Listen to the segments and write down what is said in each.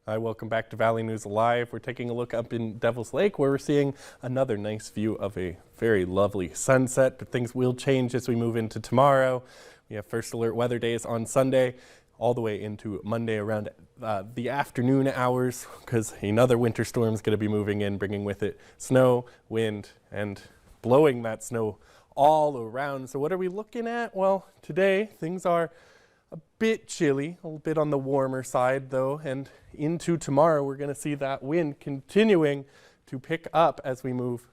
Hi, welcome back to Valley News Live. We're taking a look up in Devil's Lake where we're seeing another nice view of a very lovely sunset, but things will change as we move into tomorrow. We have first alert weather days on Sunday all the way into Monday around the afternoon hours because another winter storm is going to be moving in, bringing with it snow, wind, and blowing that snow all around. So what are we looking at? Well, today things are a bit chilly, a little bit on the warmer side though, and into tomorrow we're going to see that wind continuing to pick up as we move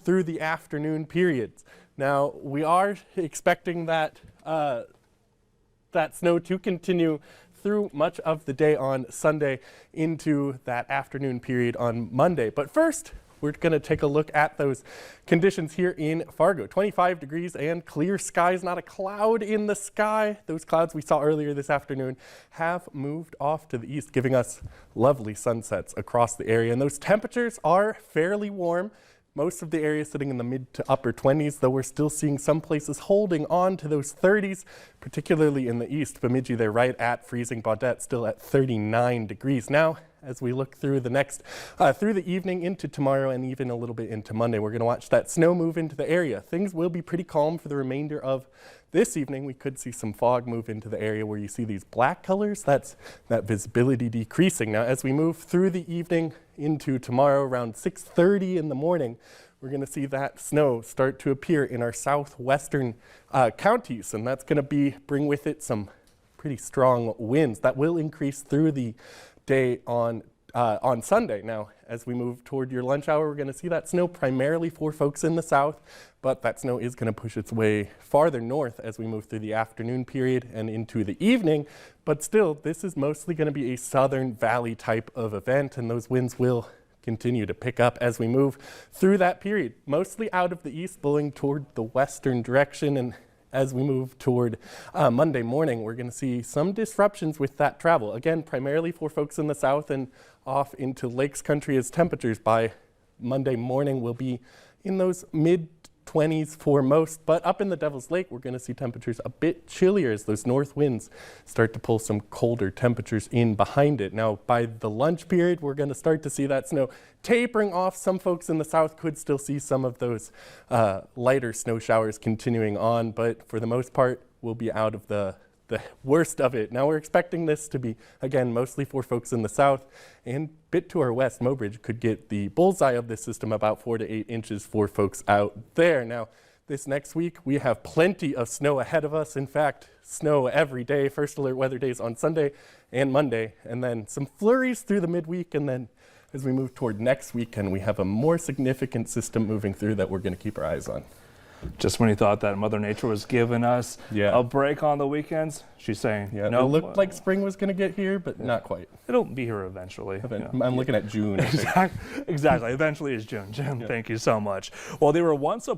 through the afternoon periods. Now we are expecting that that snow to continue through much of the day on Sunday into that afternoon period on Monday. But first, we're going to take a look at those conditions here in Fargo. 25 degrees and clear skies, not a cloud in the sky. Those clouds we saw earlier this afternoon have moved off to the east, giving us lovely sunsets across the area. And those temperatures are fairly warm. Most of the area sitting in the mid to upper 20s, though we're still seeing some places holding on to those 30s, particularly in the east. Bemidji, they're right at freezing. Baudette still at 39 degrees. Now, as we look through through the evening into tomorrow and even a little bit into Monday, we're going to watch that snow move into the area. Things will be pretty calm for the remainder of this evening. We could see some fog move into the area where you see these black colors. That's that visibility decreasing. Now, as we move through the evening into tomorrow around 6:30 in the morning, we're going to see that snow start to appear in our southwestern counties, and that's going to bring with it some pretty strong winds that will increase through the day on Sunday. Now, as we move toward your lunch hour, we're going to see that snow primarily for folks in the south, but that snow is going to push its way farther north as we move through the afternoon period and into the evening. But still, this is mostly going to be a southern valley type of event, and those winds will continue to pick up as we move through that period, mostly out of the east, blowing toward the western direction. And as we move toward Monday morning, we're going to see some disruptions with that travel. Again, primarily for folks in the south and off into Lakes Country, as temperatures by Monday morning will be in those mid-20s for most. But up in the Devil's Lake, we're going to see temperatures a bit chillier as those north winds start to pull some colder temperatures in behind it. Now, by the lunch period, we're going to start to see that snow tapering off. Some folks in the south could still see some of those lighter snow showers continuing on, but for the most part, we'll be out of the worst of it. Now we're expecting this to be, again, mostly for folks in the south, and a bit to our west. Mobridge could get the bullseye of this system, about 4 to 8 inches for folks out there. Now, this next week, we have plenty of snow ahead of us. In fact, snow every day. First alert weather days on Sunday and Monday, and then some flurries through the midweek, and then as we move toward next weekend, we have a more significant system moving through that we're going to keep our eyes on. Just when you thought that Mother Nature was giving us a break on the weekends, she's saying, no. It looked like spring was going to get here, but not quite. It'll be here eventually. I'm looking at June. Exactly. Eventually is June. Jim, thank you so much. Well, they were once a